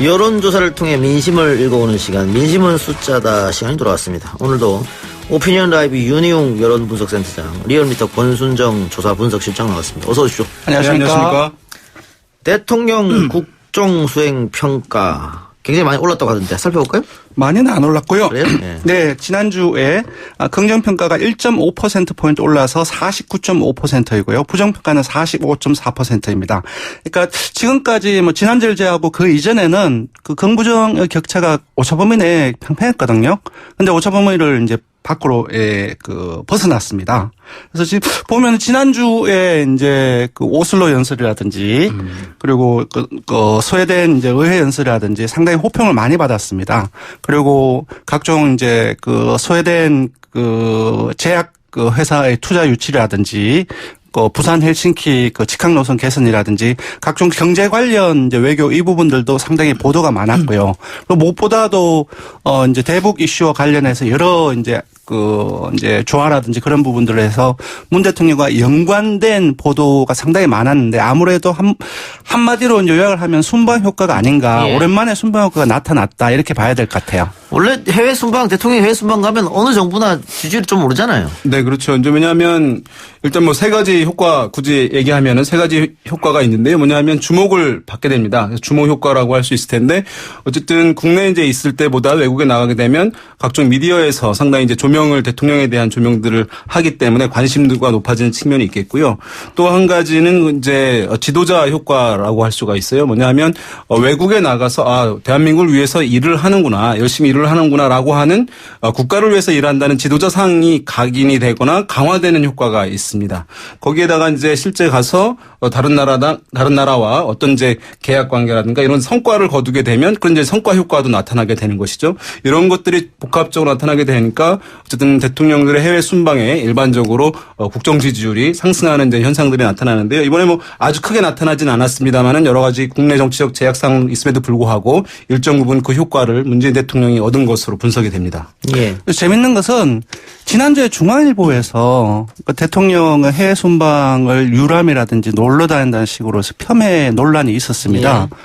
여론조사를 통해 민심을 읽어오는 시간, 민심은 숫자다 시간이 돌아왔습니다. 오늘도 오피니언 라이브 윤희용 여론분석센터장, 리얼미터 권순정 조사분석실장 나왔습니다. 어서 오십시오. 안녕하십니까. 대통령 국정수행평가 굉장히 많이 올랐다고 하던데 살펴볼까요? 많이는 안 올랐고요. 그래요? 네. 네, 지난주에 긍정평가가 1.5%포인트 올라서 49.5%이고요. 부정평가는 45.4%입니다. 그러니까 지금까지 지난주를 제외하고 그 이전에는 그 긍부정의 격차가 오차범위 내에 팽팽했거든요. 근데 오차범위를 이제 밖으로 벗어났습니다. 그래서 지금 보면 지난주에 이제 그 오슬로 연설이라든지 그리고 그 스웨덴 이제 의회 연설이라든지 상당히 호평을 많이 받았습니다. 그리고 각종 이제 그 스웨덴 그 제약 그 회사의 투자 유치라든지 부산 헬싱키 직항 노선 개선이라든지 각종 경제 관련 이제 외교 이 부분들도 상당히 보도가 많았고요. 그리고 무엇보다도 이제 대북 이슈와 관련해서 여러 이제 조화라든지 그런 부분들을 해서 문 대통령과 연관된 보도가 상당히 많았는데 아무래도 한마디로 이제 요약을 하면 순방 효과가 아닌가. 예. 오랜만에 순방 효과가 나타났다 이렇게 봐야 될 것 같아요. 원래 해외 순방, 대통령이 해외 순방 가면 어느 정부나 지지율이 좀 오르잖아요. 네, 그렇죠. 이제 왜냐하면 일단 세 가지 효과 굳이 얘기하면은 세 가지 효과가 있는데요. 뭐냐면 주목을 받게 됩니다. 주목 효과라고 할 수 있을 텐데 어쨌든 국내에 이제 있을 때보다 외국에 나가게 되면 각종 미디어에서 상당히 이제 조명을 대통령에 대한 조명들을 하기 때문에 관심도가 높아지는 측면이 있겠고요. 또 한 가지는 이제 지도자 효과라고 할 수가 있어요. 뭐냐면 외국에 나가서 대한민국을 위해서 일을 하는구나, 열심히 일을 하는구나라고 하는 국가를 위해서 일한다는 지도자상이 각인이 되거나 강화되는 효과가 있습니다. 거기에다가 이제 실제 가서 다른 나라와 어떤 이제 계약 관계라든가 이런 성과를 거두게 되면 그런 이제 성과 효과도 나타나게 되는 것이죠. 이런 것들이 복합적으로 나타나게 되니까 어쨌든 대통령들의 해외 순방에 일반적으로 국정 지지율이 상승하는 이제 현상들이 나타나는데요. 이번에 아주 크게 나타나진 않았습니다만은 여러 가지 국내 정치적 제약상 있음에도 불구하고 일정 부분 그 효과를 문재인 대통령이 얻은 것으로 분석이 됩니다. 예. 재밌는 것은 지난주에 중앙일보에서 대통령의 해외 순방을 유람이라든지 놀러 다닌다는 식으로 해서 폄훼 논란이 있었습니다. 예.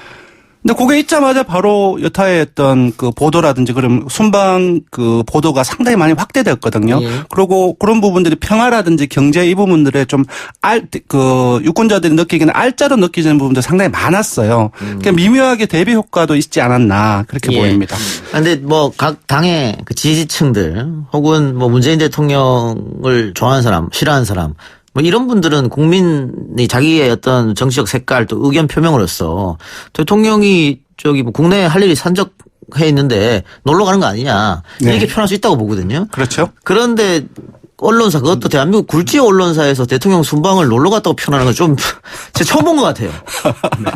근데 그게 있자마자 바로 여타의 어떤 그 보도라든지 그런 순방 그 보도가 상당히 많이 확대되었거든요. 예. 그리고 그런 부분들이 평화라든지 경제 이 부분들에 좀 유권자들이 느끼기는 알짜로 느끼는 부분도 상당히 많았어요. 그러니까 미묘하게 대비 효과도 있지 않았나 그렇게 보입니다. 그런데 각 당의 그 지지층들 혹은 문재인 대통령을 좋아하는 사람, 싫어하는 사람 이런 분들은 국민이 자기의 어떤 정치적 색깔 또 의견 표명으로서 대통령이 국내에 할 일이 산적해 있는데 놀러 가는 거 아니냐 이렇게 표현할 수 있다고 보거든요. 그렇죠. 그런데 언론사 그것도 대한민국 굴지 언론사에서 대통령 순방을 놀러 갔다고 표현하는 건 좀 제가 처음 본 것 같아요. 네.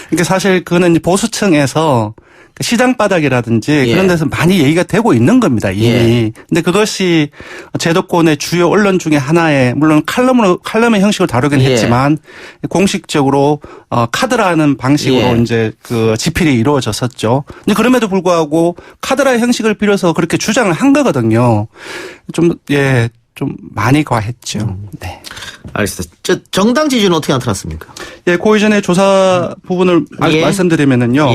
그러니까 사실 그거는 보수층에서 시장 바닥이라든지 그런 데서 많이 얘기가 되고 있는 겁니다, 이미. 예. 근데 그것이 제도권의 주요 언론 중에 하나의, 물론 칼럼의 형식으로 다루긴 했지만, 공식적으로, 카드라는 방식으로 이제 집필이 이루어졌었죠. 근데 그럼에도 불구하고 카드라의 형식을 빌어서 그렇게 주장을 한 거거든요. 좀 많이 과했죠. 네. 알겠습니다. 정당 지지율은 어떻게 나타났습니까? 예, 그 이전에 조사 부분을 말씀드리면은요.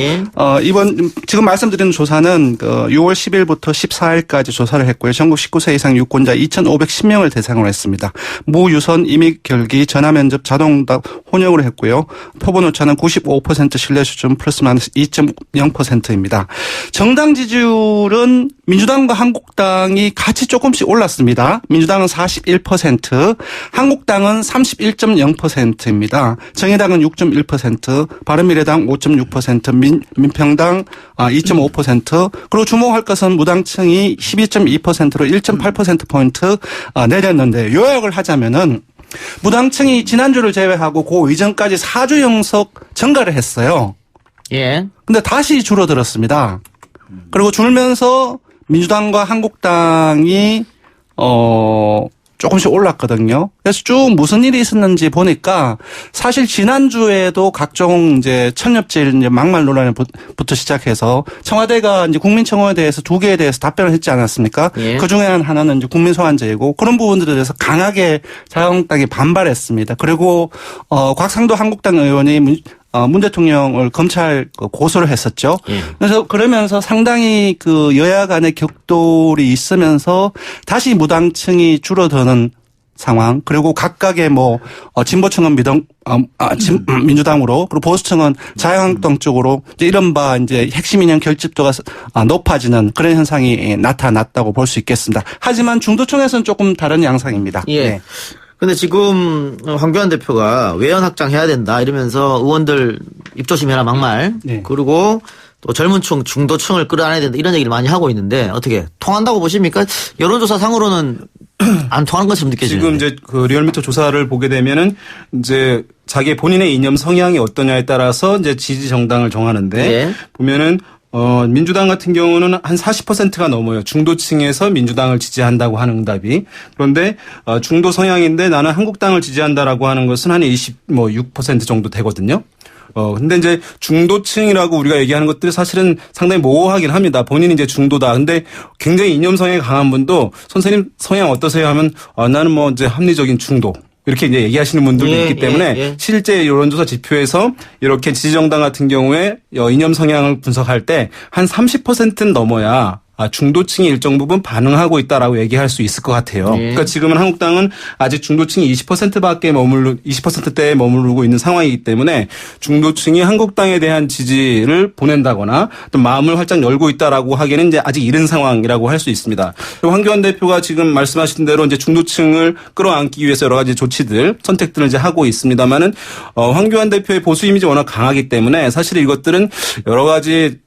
지금 말씀드리는 조사는 6월 10일부터 14일까지 조사를 했고요. 전국 19세 이상 유권자 2,510명을 대상으로 했습니다. 무유선, 임의결기, 전화면접, 자동응답 혼용으로 했고요. 표본 오차는 95% 신뢰 수준 플러스 마이너스 2.0%입니다. 정당 지지율은 민주당과 한국당이 같이 조금씩 올랐습니다. 민주당은 41%, 한국당은 31.0%입니다. 정의당은 6.1%, 바른미래당 5.6%, 민평당 2.5%, 그리고 주목할 것은 무당층이 12.2%로 1.8%포인트 내렸는데 요약을 하자면은 무당층이 지난주를 제외하고 그 이전까지 4주 연속 증가를 했어요. 예. 근데 다시 줄어들었습니다. 그리고 줄면서 민주당과 한국당이 조금씩 올랐거든요. 그래서 쭉 무슨 일이 있었는지 보니까 사실 지난주에도 각종 이제 천엽질 이제 막말 논란부터 시작해서 청와대가 이제 국민청원에 대해서 2개에 대해서 답변을 했지 않았습니까? 예. 그 중에 하나는 이제 국민소환제이고 그런 부분들에 대해서 강하게 자유한국당이 반발했습니다. 그리고 곽상도 한국당 의원이 문 대통령을 검찰 고소를 했었죠. 예. 그래서 그러면서 상당히 그 여야 간의 격돌이 있으면서 다시 무당층이 줄어드는 상황. 그리고 각각의 진보층은 민주당으로 그리고 보수층은 자유한국당 쪽으로 이제 이른바 이제 핵심 인연 결집도가 높아지는 그런 현상이 나타났다고 볼 수 있겠습니다. 하지만 중도층에서는 조금 다른 양상입니다. 예. 네. 근데 지금 황교안 대표가 외연 확장해야 된다 이러면서 의원들 입조심해라 막말. 네. 그리고 또 젊은 층, 중도층을 끌어안아야 된다 이런 얘기를 많이 하고 있는데 어떻게 통한다고 보십니까? 여론조사상으로는 안 통하는 것처럼 느껴지는데. 지금 이제 그 리얼미터 조사를 보게 되면은 이제 자기 본인의 이념 성향이 어떠냐에 따라서 이제 지지 정당을 정하는데 예. 보면은 민주당 같은 경우는 한 40%가 넘어요. 중도층에서 민주당을 지지한다고 하는 응답이. 그런데 중도 성향인데 나는 한국당을 지지한다라고 하는 것은 한 6% 정도 되거든요. 근데 이제 중도층이라고 우리가 얘기하는 것들이 사실은 상당히 모호하긴 합니다. 본인이 이제 중도다. 근데 굉장히 이념 성향이 강한 분도 선생님 성향 어떠세요 하면 나는 이제 합리적인 중도. 이렇게 이제 얘기하시는 분들도 예, 있기 때문에 예. 실제 여론조사 지표에서 이렇게 지지정당 같은 경우에 이념 성향을 분석할 때 한 30%는 넘어야 중도층이 일정 부분 반응하고 있다라고 얘기할 수 있을 것 같아요. 예. 그러니까 지금은 한국당은 아직 중도층이 20%밖에 20%대에 머무르고 있는 상황이기 때문에 중도층이 한국당에 대한 지지를 보낸다거나 또 마음을 활짝 열고 있다라고 하기에는 이제 아직 이른 상황이라고 할 수 있습니다. 그리고 황교안 대표가 지금 말씀하신 대로 이제 중도층을 끌어안기 위해서 여러 가지 조치들, 선택들을 이제 하고 있습니다만은 황교안 대표의 보수 이미지 워낙 강하기 때문에 사실 이것들은 여러 가지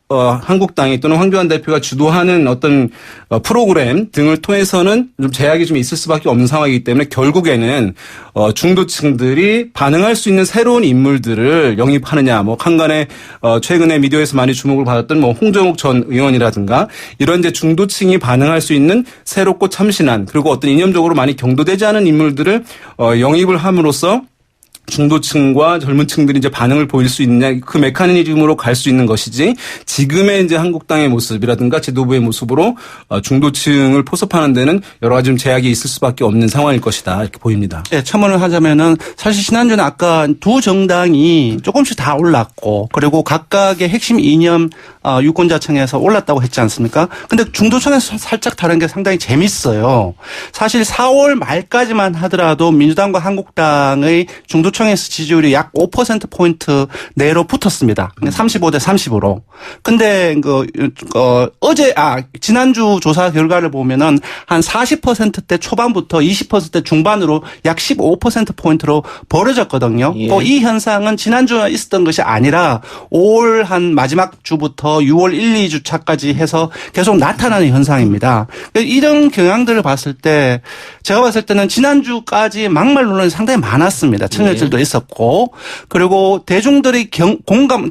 한국당이 또는 황교안 대표가 주도하는 어떤 프로그램 등을 통해서는 좀 제약이 좀 있을 수밖에 없는 상황이기 때문에 결국에는 중도층들이 반응할 수 있는 새로운 인물들을 영입하느냐, 간간에 최근에 미디어에서 많이 주목을 받았던 홍정욱 전 의원이라든가 이런 이제 중도층이 반응할 수 있는 새롭고 참신한 그리고 어떤 이념적으로 많이 경도되지 않은 인물들을 영입을 함으로써 중도층과 젊은 층들이 이제 반응을 보일 수 있느냐 그 메커니즘으로 갈 수 있는 것이지 지금의 이제 한국당의 모습이라든가 지도부의 모습으로 중도층을 포섭하는 데는 여러 가지 좀 제약이 있을 수밖에 없는 상황일 것이다 이렇게 보입니다. 네, 첨언을 하자면은 사실 지난주는 아까 두 정당이 조금씩 다 올랐고 그리고 각각의 핵심 이념 유권자층에서 올랐다고 했지 않습니까? 근데 중도층에서 살짝 다른 게 상당히 재밌어요. 사실 4월 말까지만 하더라도 민주당과 한국당의 중도층에서 지지율이 약 5%포인트 내로 붙었습니다. 35대 30으로. 근데 지난주 조사 결과를 보면은 한 40%대 초반부터 20%대 중반으로 약 15%포인트로 벌어졌거든요. 예. 또 이 현상은 지난주에 있었던 것이 아니라 5월 한 마지막 주부터 6월 1, 2주 차까지 해서 계속 나타나는 현상입니다. 이런 경향들을 봤을 때 제가 봤을 때는 지난주까지 막말 논란이 상당히 많았습니다. 청년들도 있었고 그리고 대중들이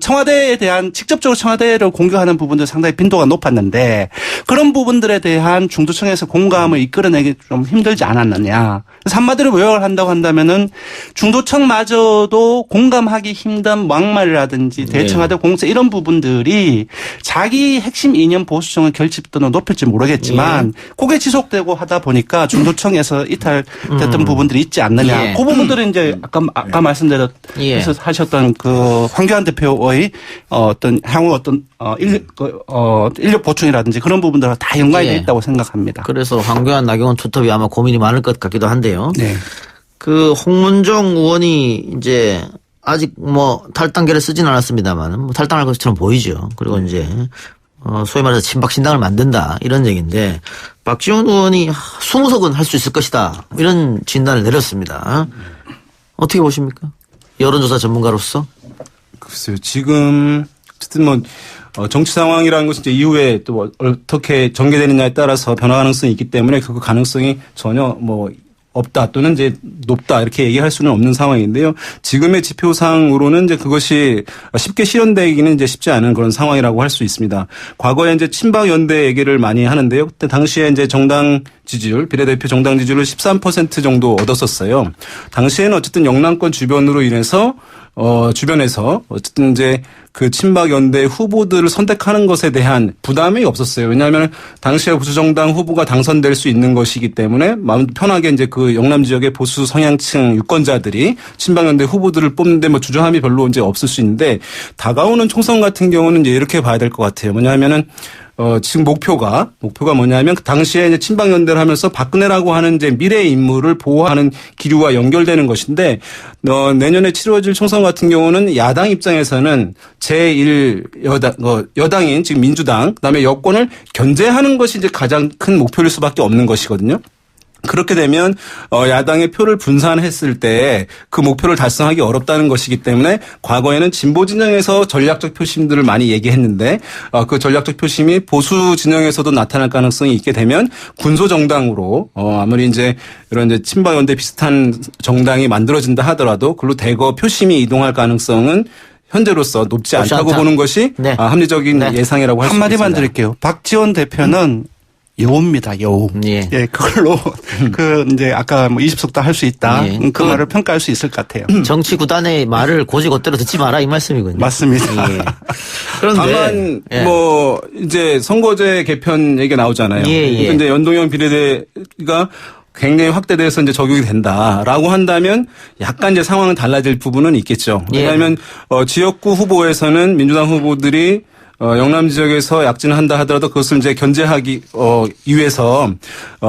청와대에 대한 직접적으로 청와대를 공격하는 부분들 상당히 빈도가 높았는데 그런 부분들에 대한 중도층에서 공감을 이끌어내기 좀 힘들지 않았느냐. 그래서 한마디로 요약을 한다고 한다면은 중도층마저도 공감하기 힘든 막말이라든지 대청와대 공세 이런 부분들이 자기 핵심 이념 보수층의 결집도는 높일지 모르겠지만 그게 지속되고 하다 보니까 중도층에서 이탈됐던 부분들이 있지 않느냐. 그 부분들은 이제 아까 말씀드렸 하셨던 그 황교안 대표의 어떤 향후 어떤 인력 보충이라든지 그런 부분들과 다 연관이 되어 있다고 생각합니다. 그래서 황교안 나경원 투톱이 아마 고민이 많을 것 같기도 한데요. 네. 그 홍문종 의원이 이제 아직 탈당계를 쓰진 않았습니다만 탈당할 것처럼 보이죠. 그리고 이제 소위 말해서 친박 신당을 만든다 이런 얘기인데 박지원 의원이 20석은 할 수 있을 것이다 이런 진단을 내렸습니다. 어떻게 보십니까? 여론조사 전문가로서? 글쎄요. 지금 어쨌든 정치 상황이라는 것은 이제 이후에 또 어떻게 전개되느냐에 따라서 변화 가능성이 있기 때문에 그 가능성이 전혀 없다 또는 이제 높다 이렇게 얘기할 수는 없는 상황인데요. 지금의 지표상으로는 이제 그것이 쉽게 실현되기는 이제 쉽지 않은 그런 상황이라고 할 수 있습니다. 과거에 이제 친박 연대 얘기를 많이 하는데요. 그때 당시에 이제 정당 지지율, 비례대표 정당 지지율을 13% 정도 얻었었어요. 당시에는 어쨌든 영남권 주변으로 인해서 주변에서 어쨌든 이제 그 친박연대 후보들을 선택하는 것에 대한 부담이 없었어요. 왜냐하면 당시에 보수정당 후보가 당선될 수 있는 것이기 때문에 마음 편하게 이제 그 영남 지역의 보수 성향층 유권자들이 친박연대 후보들을 뽑는데 뭐 주저함이 별로 이제 없을 수 있는데 다가오는 총선 같은 경우는 이제 이렇게 봐야 될 것 같아요. 뭐냐면은 지금 목표가 뭐냐면 그 당시에 이제 친박연대를 하면서 박근혜라고 하는 이제 미래의 인물을 보호하는 기류와 연결되는 것인데, 내년에 치러질 총선 같은 경우는 야당 입장에서는 여당인 지금 민주당, 그다음에 여권을 견제하는 것이 이제 가장 큰 목표일 수밖에 없는 것이거든요. 그렇게 되면 야당의 표를 분산했을 때 그 목표를 달성하기 어렵다는 것이기 때문에 과거에는 진보 진영에서 전략적 표심들을 많이 얘기했는데 그 전략적 표심이 보수 진영에서도 나타날 가능성이 있게 되면 군소 정당으로 아무리 이제 이런 이제 친박연대 비슷한 정당이 만들어진다 하더라도 그걸로 대거 표심이 이동할 가능성은 현재로서 높지 않다고 보는 것이 네. 합리적인 네. 예상이라고 할 수 있습니다. 한마디만 드릴게요. 박지원 대표는 여우입니다, 여우. 예. 예, 그걸로 이제 아까 뭐 20석도 할 수 있다. 예. 그 말을 평가할 수 있을 것 같아요. 정치 구단의 말을 고지고대로 듣지 마라 이 말씀이군요. 맞습니다. 예. 그런데 다만 예. 뭐 이제 선거제 개편 얘기가 나오잖아요. 예. 근데 연동형 비례대가 굉장히 확대돼서 이제 적용이 된다라고 한다면 약간 이제 상황은 달라질 부분은 있겠죠. 예. 왜냐하면 지역구 후보에서는 민주당 후보들이 영남 지역에서 약진한다 하더라도 그것을 이제 견제하기 위해서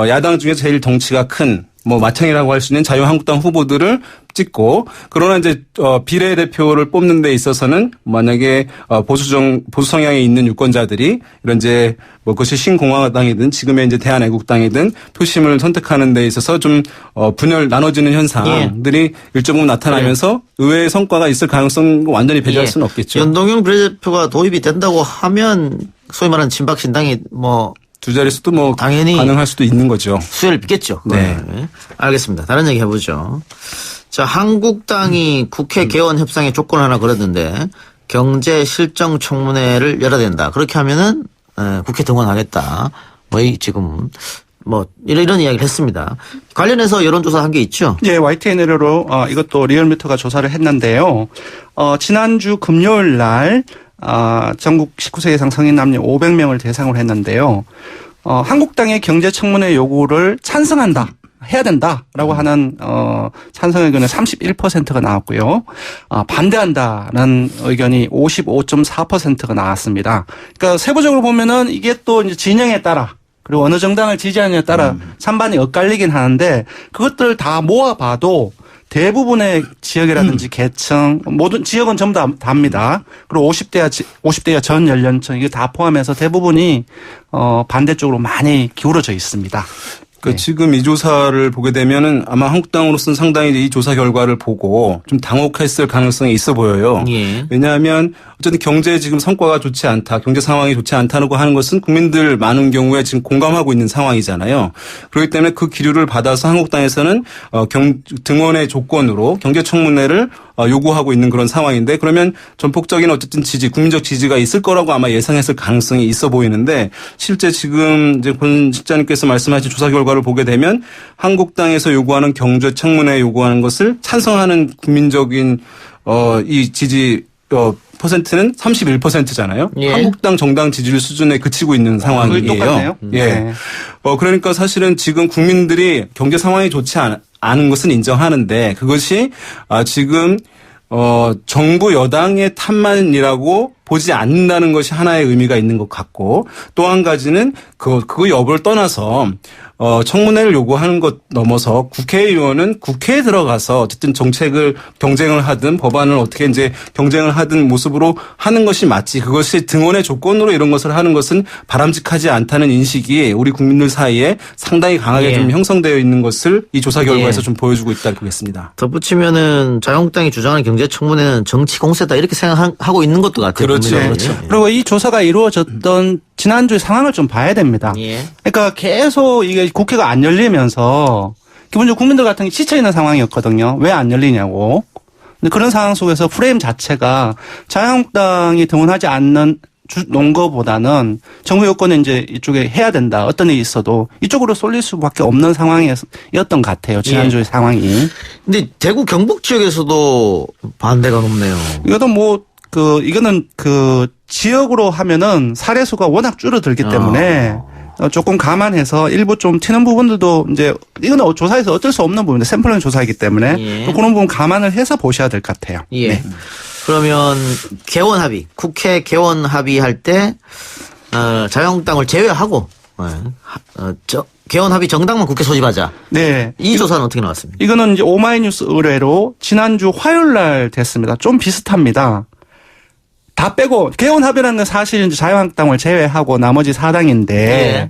야당 중에 제일 덩치가 큰 뭐 마청이라고 할 수 있는 자유한국당 후보들을 찍고, 그러나 이제 비례대표를 뽑는 데 있어서는 만약에 보수 성향에 있는 유권자들이 이런 이제 뭐 그것이 신공화당이든 지금의 이제 대한애국당이든 표심을 선택하는 데 있어서 좀 분열 나눠지는 현상들이 일정 부분 나타나면서 의외의 성과가 있을 가능성 완전히 배제할 수는 없겠죠. 연동형 비례대표가 도입이 된다고 하면 소위 말하는 친박신당이 뭐 두 자릿수도 뭐 당연히 가능할 수도 있는 거죠. 수혜를 빚겠죠. 네. 알겠습니다. 다른 얘기 해보죠. 자, 한국당이 국회 개원 협상에 조건 하나 걸었는데 경제 실정 청문회를 열어야 된다. 그렇게 하면은 국회 등원하겠다. 지금 이런 이야기를 했습니다. 관련해서 여론조사 한 게 있죠. 예, YTN으로 이것도 리얼미터가 조사를 했는데요. 지난주 금요일 날 전국 19세 이상 성인 남녀 500명을 대상으로 했는데요. 한국당의 경제청문회 요구를 찬성한다. 해야 된다라고 하는 찬성 의견은 31%가 나왔고요. 반대한다는 의견이 55.4%가 나왔습니다. 그러니까 세부적으로 보면은 이게 또 이제 진영에 따라 그리고 어느 정당을 지지하느냐에 따라 찬반이 엇갈리긴 하는데 그것들 다 모아봐도 대부분의 지역이라든지 계층 모든 지역은 전부 다 답니다. 그리고 50대와 전 연령층 이게 다 포함해서 대부분이 반대쪽으로 많이 기울어져 있습니다. 그 지금 이 조사를 보게 되면은 아마 한국당으로서는 상당히 이 조사 결과를 보고 좀 당혹했을 가능성이 있어 보여요. 예. 왜냐하면 어쨌든 경제 지금 성과가 좋지 않다, 경제 상황이 좋지 않다고 하는 것은 국민들 많은 경우에 지금 공감하고 있는 상황이잖아요. 그렇기 때문에 그 기류를 받아서 한국당에서는 등원의 조건으로 경제청문회를 요구하고 있는 그런 상황인데, 그러면 전폭적인 어쨌든 국민적 지지가 있을 거라고 아마 예상했을 가능성이 있어 보이는데, 실제 지금 이제 권 실장님께서 말씀하신 조사 결과를 보게 되면 한국당에서 요구하는 경제청문회 요구하는 것을 찬성하는 국민적인 이 지지 퍼센트는 31%잖아요. 예. 한국당 정당 지지율 수준에 그치고 있는 상황이에요. 똑같네요. 예. 네. 그러니까 사실은 지금 국민들이 경제 상황이 좋지 않은 것은 인정하는데 그것이 지금 정부 여당의 탓만이라고 보지 않는다는 것이 하나의 의미가 있는 것 같고, 또 한 가지는 그 여부를 떠나서 청문회를 요구하는 것 넘어서 국회의원은 국회에 들어가서 어쨌든 정책을 경쟁을 하든 법안을 어떻게 이제 경쟁을 하든 모습으로 하는 것이 맞지, 그것이 등원의 조건으로 이런 것을 하는 것은 바람직하지 않다는 인식이 우리 국민들 사이에 상당히 강하게 좀 형성되어 있는 것을 이 조사 결과에서 좀 보여주고 있다고 보겠습니다. 덧붙이면은 자유한국당이 주장하는 경제청문회는 정치 공세다 이렇게 생각하고 있는 것도 같아요. 그렇죠. 그렇죠. 그리고 이 조사가 이루어졌던 지난주의 상황을 좀 봐야 됩니다. 예. 그러니까 계속 이게 국회가 안 열리면서 기본적으로 국민들 같은 게 지쳐 있는 상황이었거든요. 왜 안 열리냐고. 근데 그런 상황 속에서 프레임 자체가 자유한국당이 등원하지 않는 논거보다는 정부 여권은 이제 이쪽에 해야 된다. 어떤 일이 있어도 이쪽으로 쏠릴 수밖에 없는 상황이었던 것 같아요. 지난주의 상황이. 근데 대구 경북 지역에서도 반대가 높네요. 이것도 뭐 이거는 지역으로 하면은 사례 수가 워낙 줄어들기 때문에 조금 감안해서 일부 좀 튀는 부분들도 이제 이건 조사에서 어쩔 수 없는 부분인데 샘플링 조사이기 때문에 예. 또 그런 부분 감안을 해서 보셔야 될 것 같아요. 예. 네. 그러면 개원 합의, 국회 개원 합의할 때 자유한국당을 제외하고 개원 합의 정당만 국회 소집하자. 네. 이 조사는 어떻게 나왔습니까? 이거는 이제 오마이뉴스 의뢰로 지난주 화요일 날 됐습니다. 좀 비슷합니다. 다 빼고 개원 합의라는 건 사실 이제 자유한국당을 제외하고 나머지 4당인데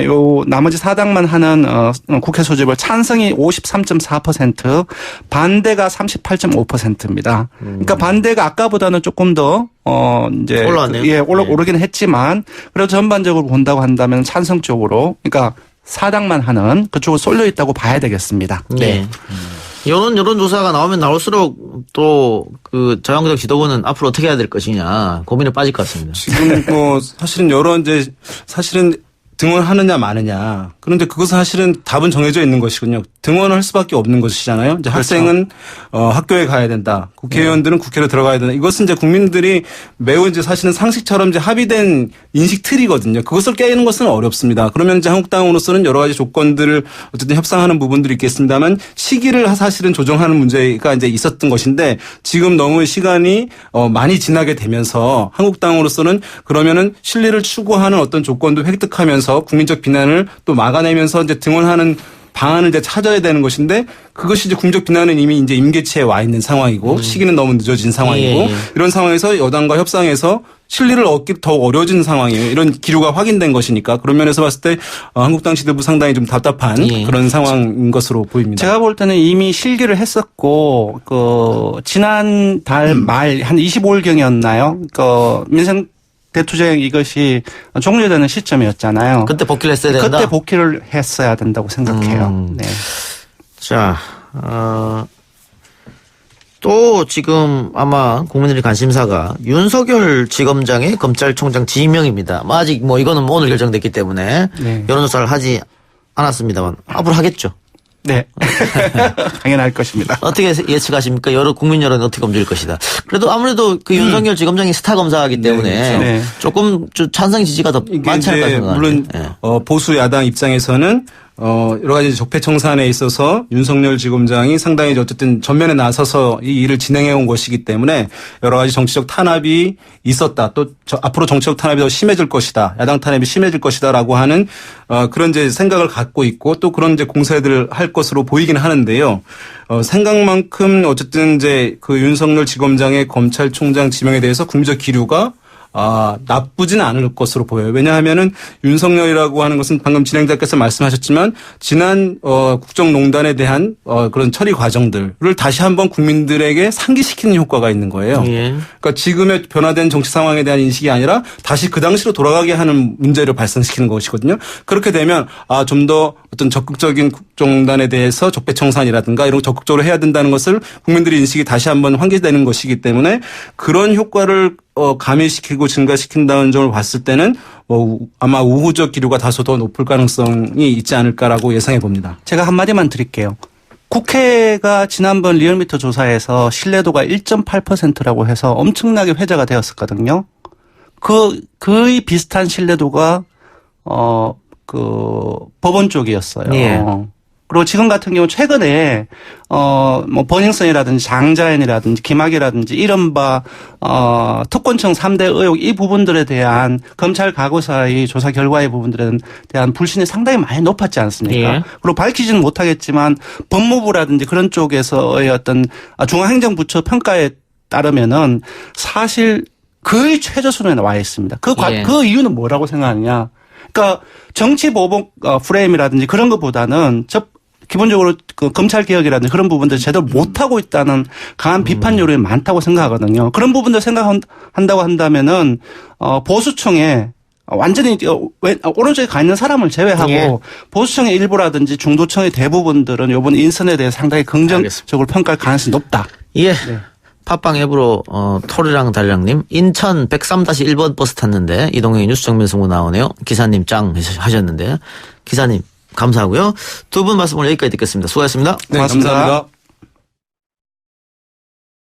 요 나머지 4당만 하는 국회 소집을 찬성이 53.4%, 반대가 38.5%입니다. 그러니까 반대가 아까보다는 조금 더 이제 올라왔네요. 오르긴 했지만 그래도 전반적으로 본다고 한다면 찬성 쪽으로 그러니까 4당만 하는 그쪽으로 쏠려 있다고 봐야 되겠습니다. 네. 이런 조사가 나오면 나올수록 또 그 자유한국당 지도부는 앞으로 어떻게 해야 될 것이냐 고민에 빠질 것 같습니다. 지금 사실은 등원하느냐 마느냐. 그런데 그것은 사실은 답은 정해져 있는 것이군요. 등원을 할 수밖에 없는 것이잖아요. 이제 학생은 학교에 가야 된다. 국회의원들은 국회로 들어가야 된다. 이것은 이제 국민들이 매우 이제 사실은 상식처럼 이제 합의된 인식 틀이거든요. 그것을 깨는 것은 어렵습니다. 그러면 이제 한국당으로서는 여러 가지 조건들을 어쨌든 협상하는 부분들이 있겠습니다만 시기를 사실은 조정하는 문제가 이제 있었던 것인데 지금 너무 시간이 많이 지나게 되면서 한국당으로서는 그러면은 실리를 추구하는 어떤 조건도 획득하면서 국민적 비난을 또 막아내면서 이제 등원하는 방안을 이제 찾아야 되는 것인데 그것이 이제 국민적 비난은 이미 이제 임계치에 와 있는 상황이고 시기는 너무 늦어진 상황이고 예. 이런 상황에서 여당과 협상해서 실리를 얻기 더욱 어려워진 상황이에요. 이런 기류가 확인된 것이니까 그런 면에서 봤을 때 한국당 지도부 상당히 좀 답답한 그런 상황인 것으로 보입니다. 제가 볼 때는 이미 실기를 했었고 지난달 말 한 25일경이었나요? 민생 대투쟁 이것이 종료되는 시점이었잖아요. 그때 복귀를 했어야 된다. 그때 복귀를 했어야 된다고 생각해요. 네. 자, 또 지금 아마 국민들의 관심사가 윤석열 지검장의 검찰총장 지명입니다. 아직 이거는 오늘 결정됐기 때문에 네. 여론조사를 하지 않았습니다만 앞으로 하겠죠. 네. 당연할 것입니다. 어떻게 예측하십니까? 국민 여론이 어떻게 움직일 것이다. 그래도 아무래도 그 윤석열 지검장이 스타 검사이기 때문에 그렇죠. 네. 조금 찬성 지지가 더 많지 않을까 생각합니다. 물론 보수 야당 입장에서는 여러 가지 적폐청산에 있어서 윤석열 지검장이 상당히 어쨌든 전면에 나서서 이 일을 진행해 온 것이기 때문에 여러 가지 정치적 탄압이 있었다. 또 앞으로 정치적 탄압이 더 심해질 것이다. 야당 탄압이 심해질 것이다라고 하는 그런 이제 생각을 갖고 있고 또 그런 이제 공세들을 할 것으로 보이긴 하는데요. 생각만큼 어쨌든 이제 그 윤석열 지검장의 검찰총장 지명에 대해서 국민적 기류가 나쁘지는 않을 것으로 보여요. 왜냐하면은 윤석열이라고 하는 것은 방금 진행자께서 말씀하셨지만 지난 국정농단에 대한 그런 처리 과정들을 다시 한번 국민들에게 상기시키는 효과가 있는 거예요. 예. 그러니까 지금의 변화된 정치 상황에 대한 인식이 아니라 다시 그 당시로 돌아가게 하는 문제를 발생시키는 것이거든요. 그렇게 되면 좀 더 어떤 적극적인 국정농단에 대해서 적폐청산이라든가 이런 거 적극적으로 해야 된다는 것을 국민들의 인식이 다시 한번 환기되는 것이기 때문에 그런 효과를 가미시키고 증가시킨다는 점을 봤을 때는 아마 우호적 기류가 다소 더 높을 가능성이 있지 않을까라고 예상해 봅니다. 제가 한마디만 드릴게요. 국회가 지난번 리얼미터 조사에서 신뢰도가 1.8%라고 해서 엄청나게 회자가 되었었거든요. 거의 비슷한 신뢰도가 법원 쪽이었어요. 예. 그리고 지금 같은 경우 최근에 버닝썬이라든지 장자연이라든지 김학이라든지 이른바 특권층 3대 의혹 이 부분들에 대한 검찰 과거사의 조사 결과의 부분들에 대한 불신이 상당히 많이 높았지 않습니까? 예. 그리고 밝히지는 못하겠지만 법무부라든지 그런 쪽에서의 어떤 중앙행정부처 평가에 따르면은 사실 거의 최저 수준에 나와 있습니다. 그 이유는 뭐라고 생각하느냐? 그러니까 정치 보복 프레임이라든지 그런 것보다는 기본적으로 그 검찰 개혁이라든지 그런 부분들 제대로 못하고 있다는 강한 비판 요인이 많다고 생각하거든요. 그런 부분들 생각한다고 한다면은 보수층에 완전히 오른쪽에 가 있는 사람을 제외하고 보수층의 일부라든지 중도층의 대부분들은 이번 인선에 대해 상당히 긍정적으로 평가할 가능성이 높다. 예. 네. 팟빵 앱으로 토리랑 달량님 인천 103-1번 버스 탔는데 이동형이 뉴스 정면 승부 나오네요. 기사님 짱 하셨는데 기사님 감사하고요. 두 분 말씀 오늘 여기까지 듣겠습니다. 수고하셨습니다. 네, 감사합니다.